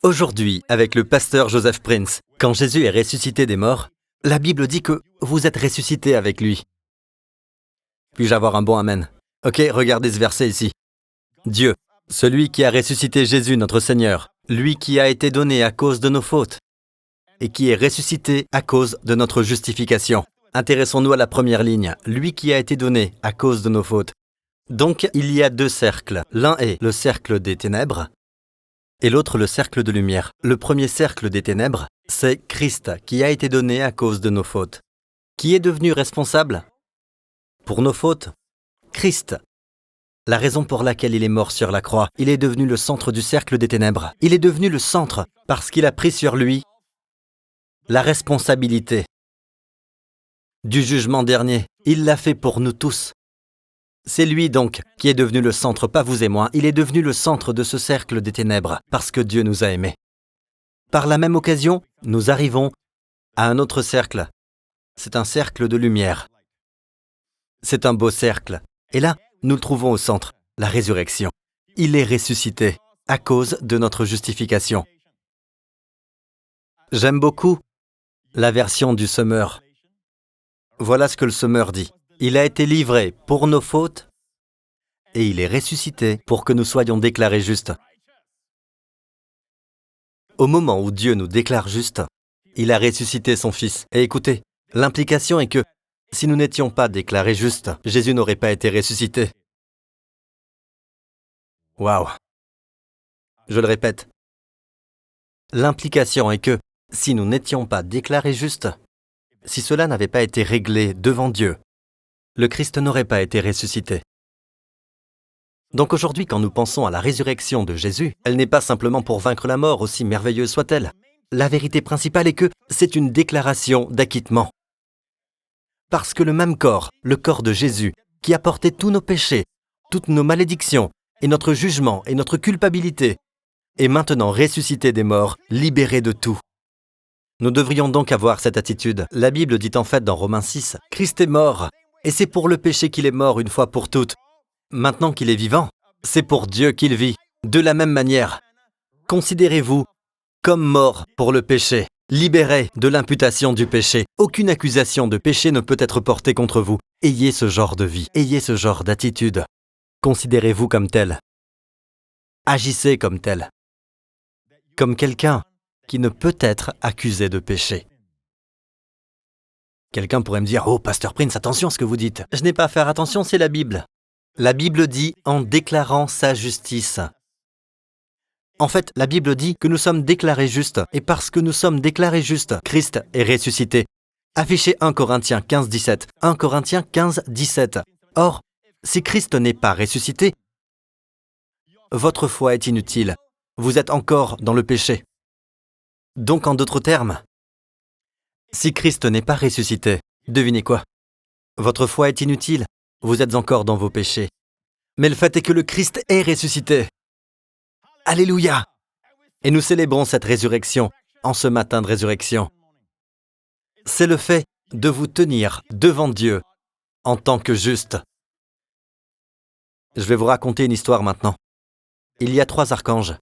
Aujourd'hui, avec le pasteur Joseph Prince, quand Jésus est ressuscité des morts, la Bible dit que vous êtes ressuscité avec lui. Puis-je avoir un bon amen? Ok, regardez ce verset ici. Dieu, celui qui a ressuscité Jésus notre Seigneur, lui qui a été donné à cause de nos fautes, et qui est ressuscité à cause de notre justification. Intéressons-nous à la première ligne, lui qui a été donné à cause de nos fautes. Donc, il y a deux cercles. L'un est le cercle des ténèbres, et l'autre le cercle de lumière. Le premier cercle des ténèbres, c'est Christ qui a été donné à cause de nos fautes. Qui est devenu responsable pour nos fautes? Christ. La raison pour laquelle il est mort sur la croix, il est devenu le centre du cercle des ténèbres. Il est devenu le centre parce qu'il a pris sur lui la responsabilité du jugement dernier. Il l'a fait pour nous tous. C'est lui donc qui est devenu le centre, pas vous et moi. Il est devenu le centre de ce cercle des ténèbres parce que Dieu nous a aimés. Par la même occasion, nous arrivons à un autre cercle. C'est un cercle de lumière. C'est un beau cercle. Et là, nous le trouvons au centre, la résurrection. Il est ressuscité à cause de notre justification. J'aime beaucoup la version du semeur. Voilà ce que le semeur dit. Il a été livré pour nos fautes et il est ressuscité pour que nous soyons déclarés justes. Au moment où Dieu nous déclare justes, il a ressuscité son Fils. Et écoutez, l'implication est que si nous n'étions pas déclarés justes, Jésus n'aurait pas été ressuscité. Waouh! Je le répète. L'implication est que si nous n'étions pas déclarés justes, si cela n'avait pas été réglé devant Dieu, le Christ n'aurait pas été ressuscité. Donc aujourd'hui, quand nous pensons à la résurrection de Jésus, elle n'est pas simplement pour vaincre la mort, aussi merveilleuse soit-elle. La vérité principale est que c'est une déclaration d'acquittement. Parce que le même corps, le corps de Jésus, qui a porté tous nos péchés, toutes nos malédictions, et notre jugement et notre culpabilité, est maintenant ressuscité des morts, libéré de tout. Nous devrions donc avoir cette attitude. La Bible dit en fait dans Romains 6, « Christ est mort, et c'est pour le péché qu'il est mort une fois pour toutes. Maintenant qu'il est vivant, c'est pour Dieu qu'il vit. De la même manière, considérez-vous comme mort pour le péché, libéré de l'imputation du péché. Aucune accusation de péché ne peut être portée contre vous. Ayez ce genre de vie, ayez ce genre d'attitude. Considérez-vous comme tel. Agissez comme tel. Comme quelqu'un qui ne peut être accusé de péché. Quelqu'un pourrait me dire « Oh, Pasteur Prince, attention à ce que vous dites. » Je n'ai pas à faire attention, c'est la Bible. La Bible dit « en déclarant sa justice ». En fait, la Bible dit que nous sommes déclarés justes, et parce que nous sommes déclarés justes, Christ est ressuscité. Affichez 1 Corinthiens 15, 17. 1 Corinthiens 15, 17. Or, si Christ n'est pas ressuscité, votre foi est inutile. Vous êtes encore dans le péché. Donc, en d'autres termes, si Christ n'est pas ressuscité, devinez quoi? Votre foi est inutile. Vous êtes encore dans vos péchés. Mais le fait est que le Christ est ressuscité. Alléluia! Et nous célébrons cette résurrection en ce matin de résurrection. C'est le fait de vous tenir devant Dieu en tant que juste. Je vais vous raconter une histoire maintenant. Il y a 3 archanges.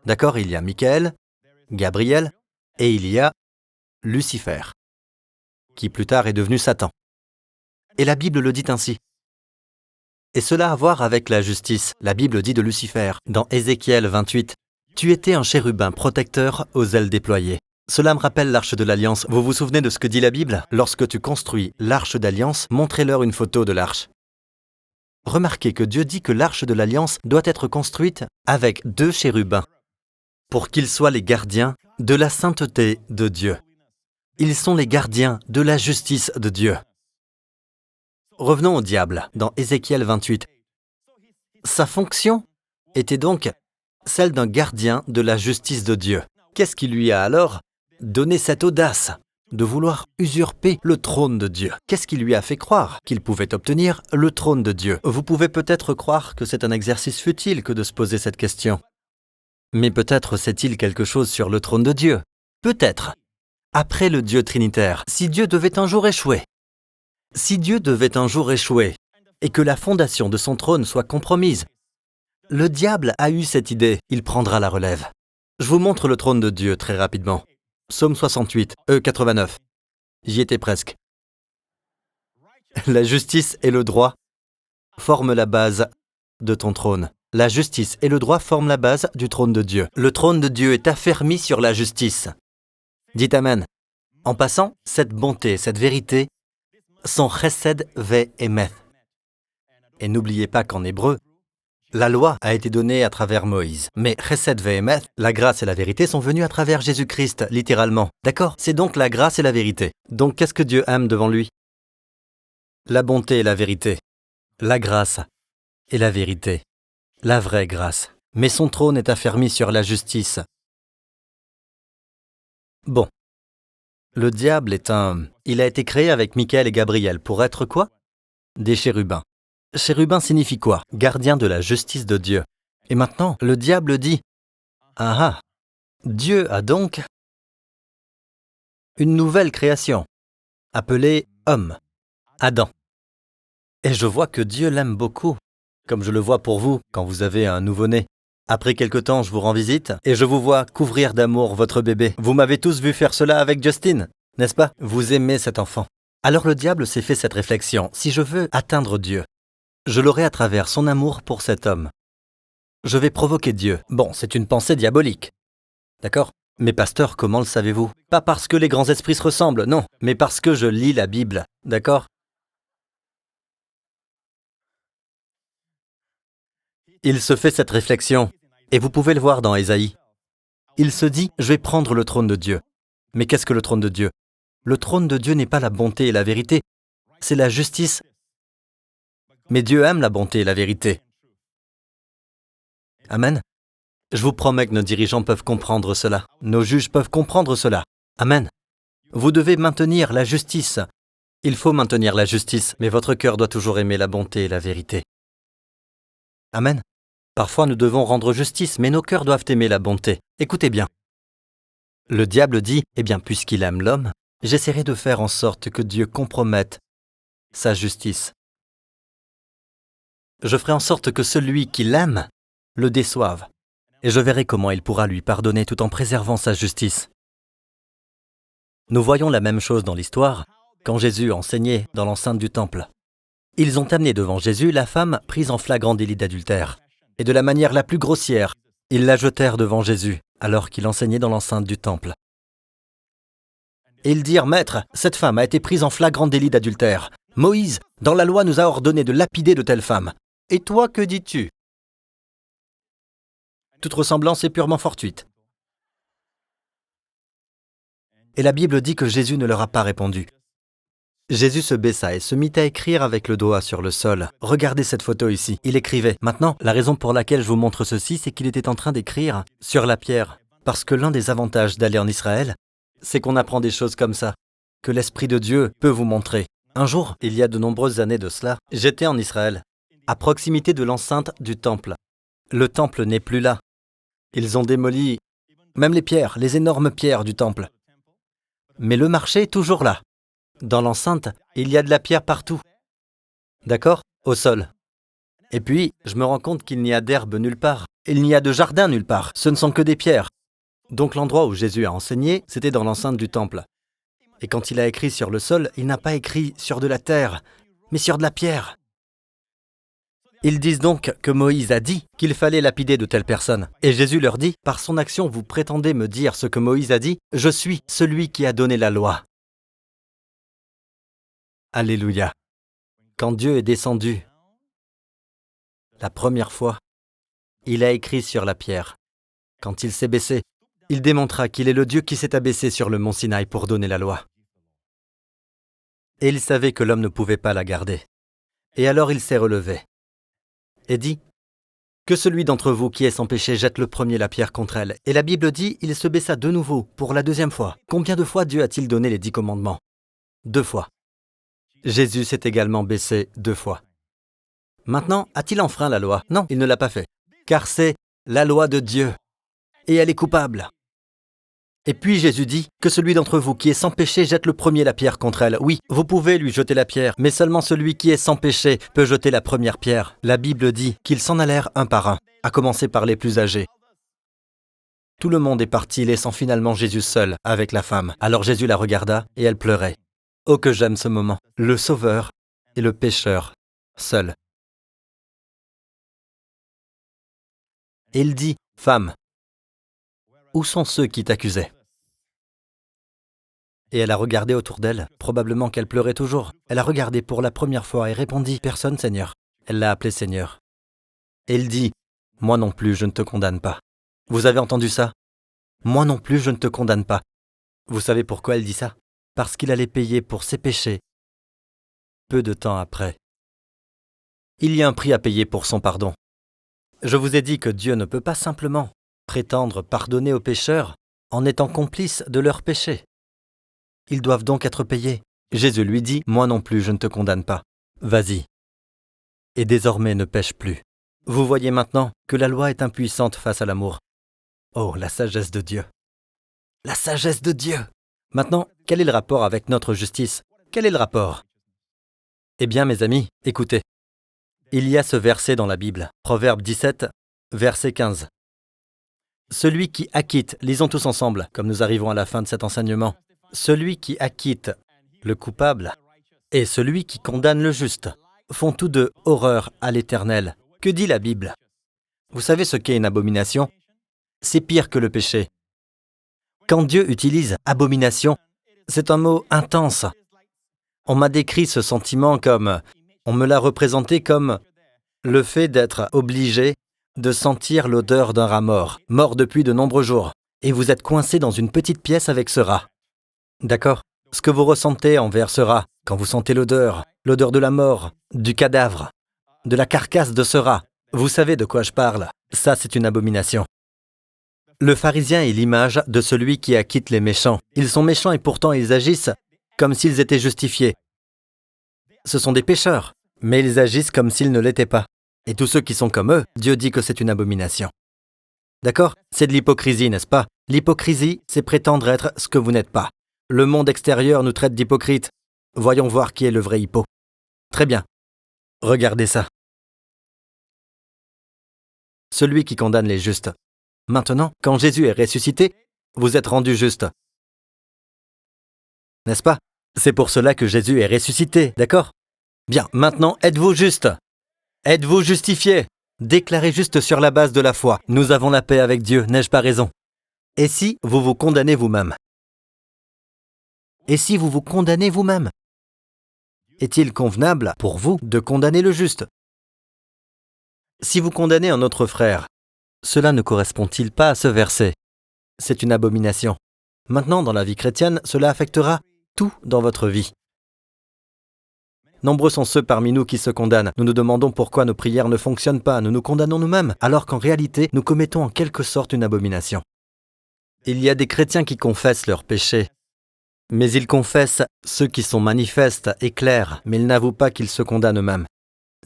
D'accord? Il y a Michael, Gabriel et il y a Lucifer, qui plus tard est devenu Satan. Et la Bible le dit ainsi. Et cela a à voir avec la justice. La Bible dit de Lucifer, dans Ézéchiel 28, « Tu étais un chérubin protecteur aux ailes déployées. » Cela me rappelle l'arche de l'Alliance. Vous vous souvenez de ce que dit la Bible? Lorsque tu construis l'arche d'Alliance, montrez-leur une photo de l'arche. Remarquez que Dieu dit que l'arche de l'Alliance doit être construite avec 2 chérubins, pour qu'ils soient les gardiens de la sainteté de Dieu. Ils sont les gardiens de la justice de Dieu. Revenons au diable, dans Ézéchiel 28. Sa fonction était donc celle d'un gardien de la justice de Dieu. Qu'est-ce qui lui a alors donné cette audace de vouloir usurper le trône de Dieu? Qu'est-ce qui lui a fait croire qu'il pouvait obtenir le trône de Dieu? Vous pouvez peut-être croire que c'est un exercice futile que de se poser cette question. Mais peut-être sait-il quelque chose sur le trône de Dieu? Peut-être. Après le Dieu trinitaire, si Dieu devait un jour échouer, et que la fondation de son trône soit compromise, le diable a eu cette idée, il prendra la relève. Je vous montre le trône de Dieu très rapidement. Psaume 68, 89. J'y étais presque. La justice et le droit forment la base de ton trône. La justice et le droit forment la base du trône de Dieu. Le trône de Dieu est affermi sur la justice. Dites Amen. En passant, cette bonté, cette vérité sont chesed ve'emeth. Et n'oubliez pas qu'en hébreu, la loi a été donnée à travers Moïse. Mais chesed ve'emeth, la grâce et la vérité sont venues à travers Jésus-Christ, littéralement. D'accord? C'est donc la grâce et la vérité. Donc qu'est-ce que Dieu aime devant lui? La bonté et la vérité. La grâce et la vérité. La vraie grâce. Mais son trône est affermi sur la justice. Bon. Le diable est Il a été créé avec Michael et Gabriel pour être quoi? Des chérubins. Chérubin signifie quoi? Gardien de la justice de Dieu. Et maintenant, le diable dit, ah ah, Dieu a donc une nouvelle création, appelée homme, Adam. Et je vois que Dieu l'aime beaucoup, comme je le vois pour vous quand vous avez un nouveau-né. Après quelque temps, je vous rends visite et je vous vois couvrir d'amour votre bébé. Vous m'avez tous vu faire cela avec Justin, n'est-ce pas? Vous aimez cet enfant. Alors le diable s'est fait cette réflexion. Si je veux atteindre Dieu, je l'aurai à travers son amour pour cet homme. Je vais provoquer Dieu. Bon, c'est une pensée diabolique. D'accord? Mais pasteur, comment le savez-vous? Pas parce que les grands esprits se ressemblent, non, mais parce que je lis la Bible. D'accord? Il se fait cette réflexion, et vous pouvez le voir dans Ésaïe. Il se dit, je vais prendre le trône de Dieu. Mais qu'est-ce que le trône de Dieu? Le trône de Dieu n'est pas la bonté et la vérité, c'est la justice. Mais Dieu aime la bonté et la vérité. Amen. Je vous promets que nos dirigeants peuvent comprendre cela. Nos juges peuvent comprendre cela. Amen. Vous devez maintenir la justice. Il faut maintenir la justice, mais votre cœur doit toujours aimer la bonté et la vérité. Amen. Parfois nous devons rendre justice, mais nos cœurs doivent aimer la bonté. Écoutez bien. Le diable dit, eh bien, puisqu'il aime l'homme, j'essaierai de faire en sorte que Dieu compromette sa justice. Je ferai en sorte que celui qui l'aime le déçoive, et je verrai comment il pourra lui pardonner tout en préservant sa justice. Nous voyons la même chose dans l'histoire, quand Jésus enseignait dans l'enceinte du temple. Ils ont amené devant Jésus la femme prise en flagrant délit d'adultère, et de la manière la plus grossière, ils la jetèrent devant Jésus, alors qu'il enseignait dans l'enceinte du temple. Et ils dirent, « Maître, cette femme a été prise en flagrant délit d'adultère. Moïse, dans la loi, nous a ordonné de lapider de telles femmes. Et toi, que dis-tu » Toute ressemblance est purement fortuite. Et la Bible dit que Jésus ne leur a pas répondu. Jésus se baissa et se mit à écrire avec le doigt sur le sol. Regardez cette photo ici. Il écrivait. Maintenant, la raison pour laquelle je vous montre ceci, c'est qu'il était en train d'écrire sur la pierre. Parce que l'un des avantages d'aller en Israël, c'est qu'on apprend des choses comme ça, que l'Esprit de Dieu peut vous montrer. Un jour, il y a de nombreuses années de cela, j'étais en Israël, à proximité de l'enceinte du temple. Le temple n'est plus là. Ils ont démoli même les pierres, les énormes pierres du temple. Mais le marché est toujours là. Dans l'enceinte, il y a de la pierre partout. D'accord? Au sol. Et puis, je me rends compte qu'il n'y a d'herbe nulle part. Il n'y a de jardin nulle part. Ce ne sont que des pierres. Donc l'endroit où Jésus a enseigné, c'était dans l'enceinte du temple. Et quand il a écrit sur le sol, il n'a pas écrit sur de la terre, mais sur de la pierre. Ils disent donc que Moïse a dit qu'il fallait lapider de telles personnes. Et Jésus leur dit, par son action, vous prétendez me dire ce que Moïse a dit, je suis celui qui a donné la loi. Alléluia. Quand Dieu est descendu, la première fois, il a écrit sur la pierre. Quand il s'est baissé, il démontra qu'il est le Dieu qui s'est abaissé sur le mont Sinaï pour donner la loi. Et il savait que l'homme ne pouvait pas la garder. Et alors il s'est relevé et dit, « Que celui d'entre vous qui est sans péché jette le premier la pierre contre elle. » Et la Bible dit, il se baissa de nouveau pour la deuxième fois. Combien de fois Dieu a-t-il donné les 10 commandements? 2 fois. Jésus s'est également baissé 2 fois. Maintenant, a-t-il enfreint la loi? Non, il ne l'a pas fait. Car c'est la loi de Dieu. Et elle est coupable. Et puis Jésus dit que celui d'entre vous qui est sans péché jette le premier la pierre contre elle. Oui, vous pouvez lui jeter la pierre, mais seulement celui qui est sans péché peut jeter la première pierre. La Bible dit qu'ils s'en allèrent un par un, à commencer par les plus âgés. Tout le monde est parti, laissant finalement Jésus seul avec la femme. Alors Jésus la regarda et elle pleurait. Oh que j'aime ce moment, le Sauveur et le pécheur, seul. Et il dit, « Femme, où sont ceux qui t'accusaient ?» Et elle a regardé autour d'elle, probablement qu'elle pleurait toujours. Elle a regardé pour la première fois et répondit, « Personne, Seigneur. » Elle l'a appelé Seigneur. Et il dit, « Moi non plus, je ne te condamne pas. » Vous avez entendu ça? « Moi non plus, je ne te condamne pas. » Vous savez pourquoi elle dit ça? Parce qu'il allait payer pour ses péchés peu de temps après. Il y a un prix à payer pour son pardon. Je vous ai dit que Dieu ne peut pas simplement prétendre pardonner aux pécheurs en étant complice de leurs péchés. Ils doivent donc être payés. Jésus lui dit, « Moi non plus, je ne te condamne pas. Vas-y. Et désormais ne pêche plus. » Vous voyez maintenant que la loi est impuissante face à l'amour. Oh, la sagesse de Dieu. La sagesse de Dieu. Maintenant, quel est le rapport avec notre justice? Quel est le rapport? Eh bien, mes amis, écoutez. Il y a ce verset dans la Bible, Proverbe 17, verset 15. Celui qui acquitte, lisons tous ensemble, comme nous arrivons à la fin de cet enseignement, celui qui acquitte le coupable et celui qui condamne le juste font tous deux horreur à l'Éternel. Que dit la Bible? Vous savez ce qu'est une abomination? C'est pire que le péché. Quand Dieu utilise abomination, c'est un mot intense. On m'a décrit ce sentiment comme, on me l'a représenté comme le fait d'être obligé de sentir l'odeur d'un rat mort, mort depuis de nombreux jours, et vous êtes coincé dans une petite pièce avec ce rat. D'accord? Ce que vous ressentez envers ce rat, quand vous sentez l'odeur de la mort, du cadavre, de la carcasse de ce rat, vous savez de quoi je parle. Ça, c'est une abomination. Le pharisien est l'image de celui qui acquitte les méchants. Ils sont méchants et pourtant ils agissent comme s'ils étaient justifiés. Ce sont des pécheurs, mais ils agissent comme s'ils ne l'étaient pas. Et tous ceux qui sont comme eux, Dieu dit que c'est une abomination. D'accord? C'est de l'hypocrisie, n'est-ce pas? L'hypocrisie, c'est prétendre être ce que vous n'êtes pas. Le monde extérieur nous traite d'hypocrites. Voyons voir qui est le vrai hippo. Très bien. Regardez ça. Celui qui condamne les justes. Maintenant, quand Jésus est ressuscité, vous êtes rendu juste. N'est-ce pas? C'est pour cela que Jésus est ressuscité, d'accord? Bien, maintenant, êtes-vous juste? Êtes-vous justifié? Déclarez juste sur la base de la foi. Nous avons la paix avec Dieu, n'ai-je pas raison? Et si vous vous condamnez vous-même? Et si vous vous condamnez vous-même? Est-il convenable pour vous de condamner le juste? Si vous condamnez un autre frère, cela ne correspond-il pas à ce verset? C'est une abomination. Maintenant, dans la vie chrétienne, cela affectera tout dans votre vie. Nombreux sont ceux parmi nous qui se condamnent. Nous nous demandons pourquoi nos prières ne fonctionnent pas. Nous nous condamnons nous-mêmes, alors qu'en réalité, nous commettons en quelque sorte une abomination. Il y a des chrétiens qui confessent leurs péchés, mais ils confessent ceux qui sont manifestes et clairs, mais ils n'avouent pas qu'ils se condamnent eux-mêmes.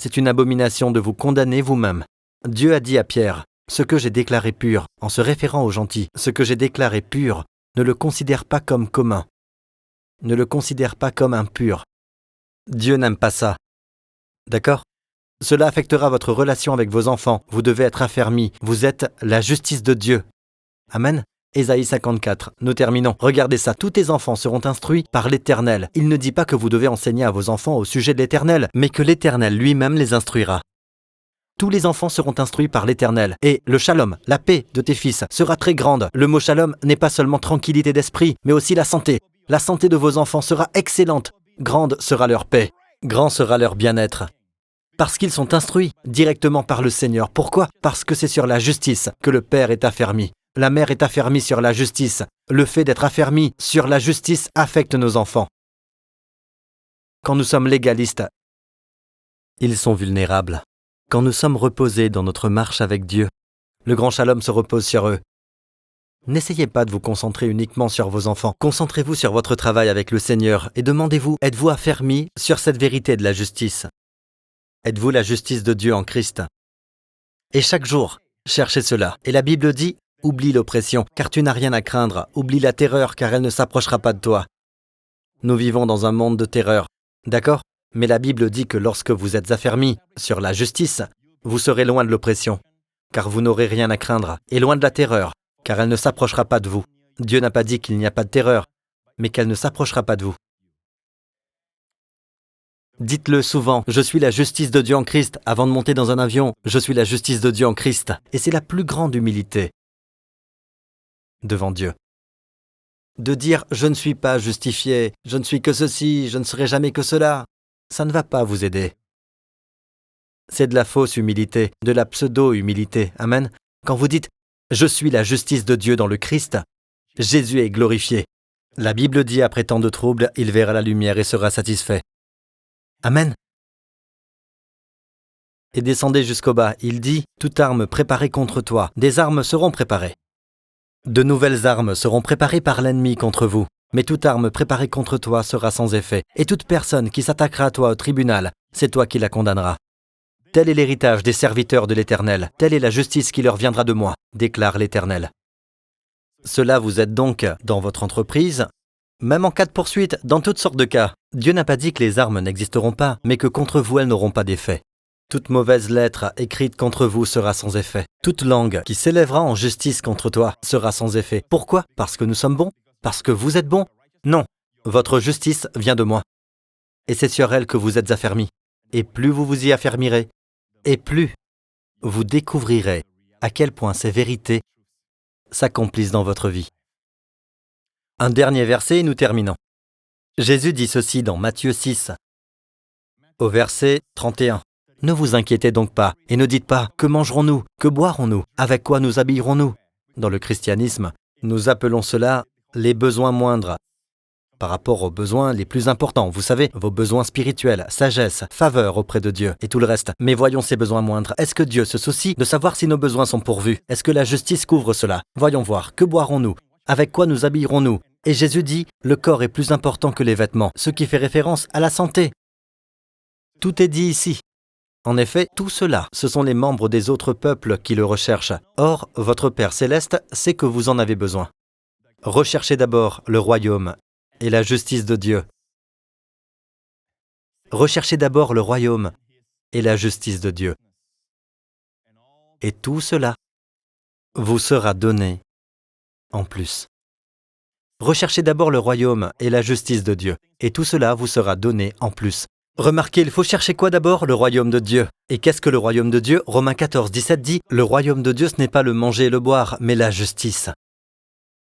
C'est une abomination de vous condamner vous-même. Dieu a dit à Pierre, « Ce que j'ai déclaré pur », en se référant aux gentils, « Ce que j'ai déclaré pur, ne le considère pas comme commun. Ne le considère pas comme impur. » Dieu n'aime pas ça. D'accord? Cela affectera votre relation avec vos enfants. Vous devez être affermis. Vous êtes la justice de Dieu. Amen. Ésaïe 54. Nous terminons. Regardez ça. Tous tes enfants seront instruits par l'Éternel. Il ne dit pas que vous devez enseigner à vos enfants au sujet de l'Éternel, mais que l'Éternel lui-même les instruira. Tous les enfants seront instruits par l'Éternel. Et le shalom, la paix de tes fils, sera très grande. Le mot shalom n'est pas seulement tranquillité d'esprit, mais aussi la santé. La santé de vos enfants sera excellente. Grande sera leur paix. Grand sera leur bien-être. Parce qu'ils sont instruits directement par le Seigneur. Pourquoi? Parce que c'est sur la justice que le Père est affermi. La mère est affermie sur la justice. Le fait d'être affermi sur la justice affecte nos enfants. Quand nous sommes légalistes, ils sont vulnérables. Quand nous sommes reposés dans notre marche avec Dieu, le grand shalom se repose sur eux. N'essayez pas de vous concentrer uniquement sur vos enfants. Concentrez-vous sur votre travail avec le Seigneur et demandez-vous, êtes-vous affermis sur cette vérité de la justice? Êtes-vous la justice de Dieu en Christ? Et chaque jour, cherchez cela. Et la Bible dit, oublie l'oppression, car tu n'as rien à craindre. Oublie la terreur, car elle ne s'approchera pas de toi. Nous vivons dans un monde de terreur, d'accord? Mais la Bible dit que lorsque vous êtes affermis sur la justice, vous serez loin de l'oppression, car vous n'aurez rien à craindre, et loin de la terreur, car elle ne s'approchera pas de vous. Dieu n'a pas dit qu'il n'y a pas de terreur, mais qu'elle ne s'approchera pas de vous. Dites-le souvent, je suis la justice de Dieu en Christ. Avant de monter dans un avion, je suis la justice de Dieu en Christ. Et c'est la plus grande humilité devant Dieu. De dire, je ne suis pas justifié, je ne suis que ceci, je ne serai jamais que cela, ça ne va pas vous aider. C'est de la fausse humilité, de la pseudo-humilité. Amen. Quand vous dites, je suis la justice de Dieu dans le Christ, Jésus est glorifié. La Bible dit, après tant de troubles, il verra la lumière et sera satisfait. Amen. Et descendez jusqu'au bas, il dit, toute arme préparée contre toi, des armes seront préparées. De nouvelles armes seront préparées par l'ennemi contre vous, mais toute arme préparée contre toi sera sans effet, et toute personne qui s'attaquera à toi au tribunal, c'est toi qui la condamneras. Tel est l'héritage des serviteurs de l'Éternel, telle est la justice qui leur viendra de moi, déclare l'Éternel. Cela vous aide donc dans votre entreprise, même en cas de poursuite, dans toutes sortes de cas. Dieu n'a pas dit que les armes n'existeront pas, mais que contre vous elles n'auront pas d'effet. Toute mauvaise lettre écrite contre vous sera sans effet. Toute langue qui s'élèvera en justice contre toi sera sans effet. Pourquoi? Parce que nous sommes bons? Parce que vous êtes bons? Non, votre justice vient de moi. Et c'est sur elle que vous êtes affermis. Et plus vous vous y affermirez, et plus vous découvrirez à quel point ces vérités s'accomplissent dans votre vie. Un dernier verset et nous terminons. Jésus dit ceci dans Matthieu 6, au verset 31. Ne vous inquiétez donc pas, et ne dites pas « Que mangerons-nous? Que boirons-nous? Avec quoi nous habillerons-nous » Dans le christianisme, nous appelons cela les besoins moindres, par rapport aux besoins les plus importants. Vous savez, vos besoins spirituels, sagesse, faveur auprès de Dieu et tout le reste. Mais voyons ces besoins moindres. Est-ce que Dieu se soucie de savoir si nos besoins sont pourvus? Est-ce que la justice couvre cela? Voyons voir. Que boirons-nous? Avec quoi nous habillerons-nous? Et Jésus dit « Le corps est plus important que les vêtements », ce qui fait référence à la santé. Tout est dit ici. En effet, tout cela, ce sont les membres des autres peuples qui le recherchent. Or, votre Père céleste sait que vous en avez besoin. Recherchez d'abord le royaume et la justice de Dieu. Recherchez d'abord le royaume et la justice de Dieu. Et tout cela vous sera donné en plus. Recherchez d'abord le royaume et la justice de Dieu, et tout cela vous sera donné en plus. Remarquez, il faut chercher quoi d'abord? Le royaume de Dieu. Et qu'est-ce que le royaume de Dieu? Romains 14, 17 dit « Le royaume de Dieu, ce n'est pas le manger et le boire, mais la justice ».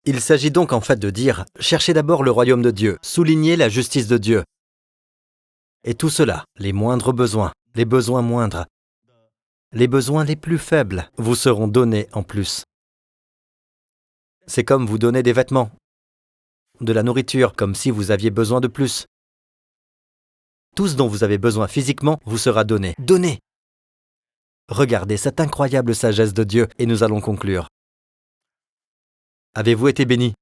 Il s'agit donc en fait de dire « Cherchez d'abord le royaume de Dieu, soulignez la justice de Dieu ». Et tout cela, les moindres besoins, les besoins moindres, les besoins les plus faibles, vous seront donnés en plus. C'est comme vous donner des vêtements, de la nourriture, comme si vous aviez besoin de plus. Tout ce dont vous avez besoin physiquement vous sera donné. Donné! Regardez cette incroyable sagesse de Dieu et nous allons conclure. Avez-vous été bénis?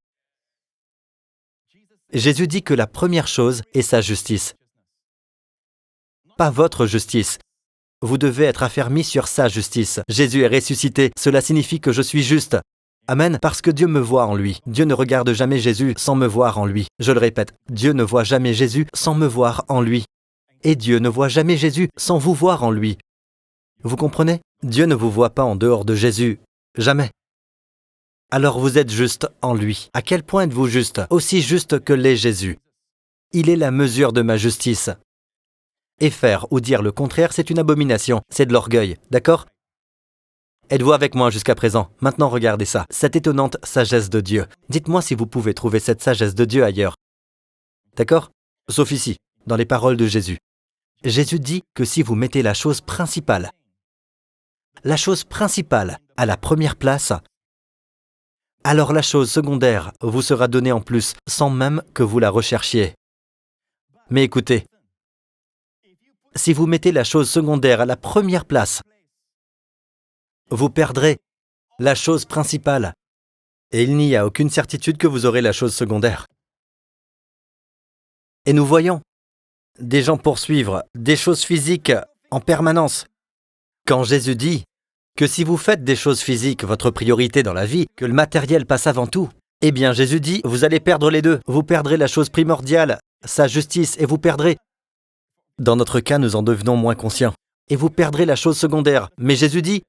Jésus dit que la première chose est sa justice. Pas votre justice. Vous devez être affermi sur sa justice. Jésus est ressuscité, cela signifie que je suis juste. Amen, parce que Dieu me voit en lui. Dieu ne regarde jamais Jésus sans me voir en lui. Je le répète, Dieu ne voit jamais Jésus sans me voir en lui. Et Dieu ne voit jamais Jésus sans vous voir en lui. Vous comprenez? Dieu ne vous voit pas en dehors de Jésus. Jamais. Alors vous êtes juste en lui. À quel point êtes-vous juste? Aussi juste que l'est Jésus. Il est la mesure de ma justice. Et faire ou dire le contraire, c'est une abomination. C'est de l'orgueil, d'accord? Êtes-vous avec moi jusqu'à présent? Maintenant regardez ça, cette étonnante sagesse de Dieu. Dites-moi si vous pouvez trouver cette sagesse de Dieu ailleurs. D'accord? Sauf ici, dans les paroles de Jésus. Jésus dit que si vous mettez la chose principale à la première place, alors la chose secondaire vous sera donnée en plus, sans même que vous la recherchiez. Mais écoutez, si vous mettez la chose secondaire à la première place, vous perdrez la chose principale. Et il n'y a aucune certitude que vous aurez la chose secondaire. Et nous voyons des gens poursuivre des choses physiques en permanence. Quand Jésus dit que si vous faites des choses physiques votre priorité dans la vie, que le matériel passe avant tout, eh bien Jésus dit, vous allez perdre les deux. Vous perdrez la chose primordiale, sa justice, et vous perdrez. Dans notre cas, nous en devenons moins conscients. Et vous perdrez la chose secondaire. Mais Jésus dit,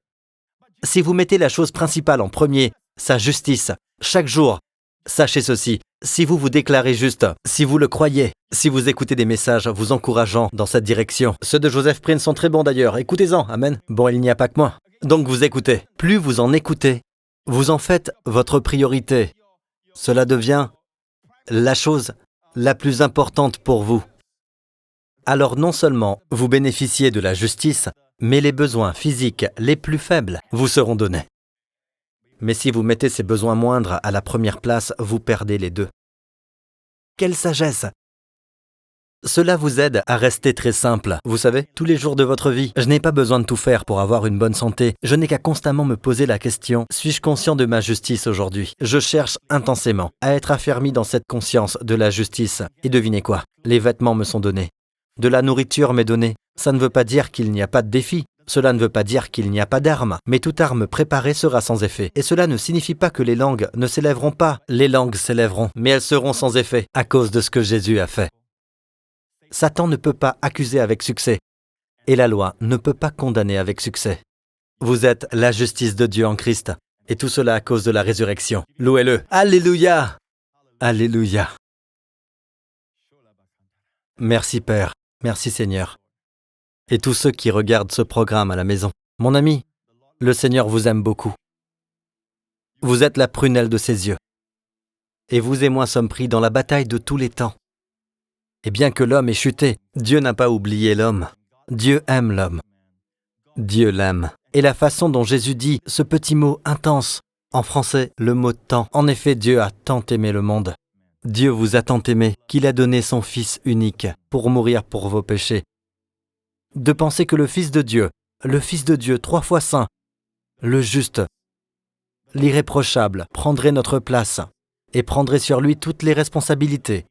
si vous mettez la chose principale en premier, sa justice, chaque jour. Sachez ceci, si vous vous déclarez juste, si vous le croyez, si vous écoutez des messages vous encourageant dans cette direction, ceux de Joseph Prince sont très bons d'ailleurs, écoutez-en, amen. Bon, il n'y a pas que moi. Donc vous écoutez. Plus vous en écoutez, vous en faites votre priorité. Cela devient la chose la plus importante pour vous. Alors non seulement vous bénéficiez de la justice, mais les besoins physiques les plus faibles vous seront donnés. Mais si vous mettez ces besoins moindres à la première place, vous perdez les deux. Quelle sagesse! Cela vous aide à rester très simple. Vous savez, tous les jours de votre vie, je n'ai pas besoin de tout faire pour avoir une bonne santé. Je n'ai qu'à constamment me poser la question, suis-je conscient de ma justice aujourd'hui? Je cherche intensément à être affermi dans cette conscience de la justice. Et devinez quoi? Les vêtements me sont donnés. De la nourriture m'est donnée. Ça ne veut pas dire qu'il n'y a pas de défi. Cela ne veut pas dire qu'il n'y a pas d'armes, mais toute arme préparée sera sans effet. Et cela ne signifie pas que les langues ne s'élèveront pas. Les langues s'élèveront, mais elles seront sans effet à cause de ce que Jésus a fait. Satan ne peut pas accuser avec succès, et la loi ne peut pas condamner avec succès. Vous êtes la justice de Dieu en Christ, et tout cela à cause de la résurrection. Louez-le. Alléluia! Alléluia! Merci Père, merci Seigneur. Et tous ceux qui regardent ce programme à la maison. Mon ami, le Seigneur vous aime beaucoup. Vous êtes la prunelle de ses yeux. Et vous et moi sommes pris dans la bataille de tous les temps. Et bien que l'homme ait chuté, Dieu n'a pas oublié l'homme. Dieu aime l'homme. Dieu l'aime. Et la façon dont Jésus dit ce petit mot intense, en français, le mot tant. En effet, Dieu a tant aimé le monde. Dieu vous a tant aimé qu'il a donné son Fils unique pour mourir pour vos péchés. De penser que le Fils de Dieu 3 fois saint, le juste, l'irréprochable, prendrait notre place et prendrait sur lui toutes les responsabilités,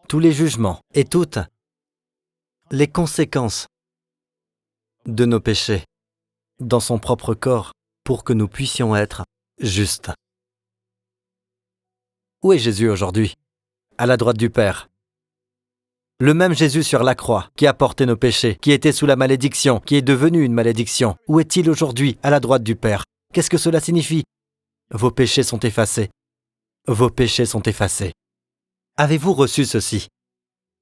tous les jugements et toutes les conséquences de nos péchés dans son propre corps pour que nous puissions être justes. Où est Jésus aujourd'hui? À la droite du Père. Le même Jésus sur la croix, qui a porté nos péchés, qui était sous la malédiction, qui est devenu une malédiction. Où est-il aujourd'hui, à la droite du Père? Qu'est-ce que cela signifie? Vos péchés sont effacés. Vos péchés sont effacés. Avez-vous reçu ceci?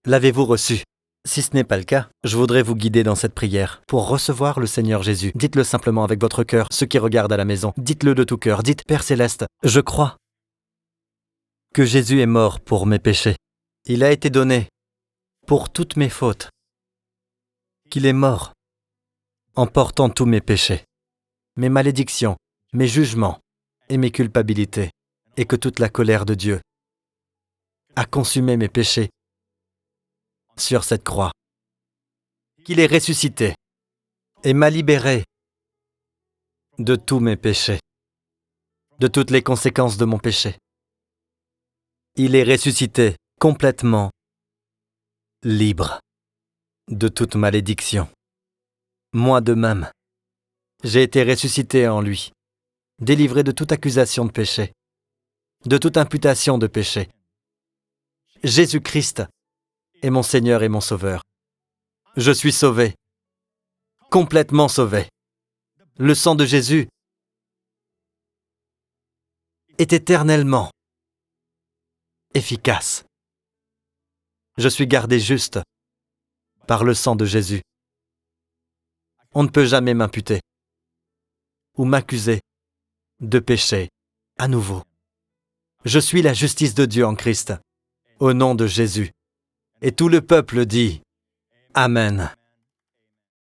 L'avez-vous reçu? Si ce n'est pas le cas, je voudrais vous guider dans cette prière pour recevoir le Seigneur Jésus. Dites-le simplement avec votre cœur, ceux qui regardent à la maison. Dites-le de tout cœur. Dites, Père Céleste, je crois que Jésus est mort pour mes péchés. Il a été donné pour toutes mes fautes, qu'il est mort en portant tous mes péchés, mes malédictions, mes jugements et mes culpabilités, et que toute la colère de Dieu a consumé mes péchés sur cette croix, qu'il est ressuscité et m'a libéré de tous mes péchés, de toutes les conséquences de mon péché. Il est ressuscité complètement libre de toute malédiction. Moi de même, j'ai été ressuscité en lui, délivré de toute accusation de péché, de toute imputation de péché. Jésus-Christ est mon Seigneur et mon Sauveur. Je suis sauvé, complètement sauvé. Le sang de Jésus est éternellement efficace. Je suis gardé juste par le sang de Jésus. On ne peut jamais m'imputer ou m'accuser de péché à nouveau. Je suis la justice de Dieu en Christ, au nom de Jésus. Et tout le peuple dit Amen.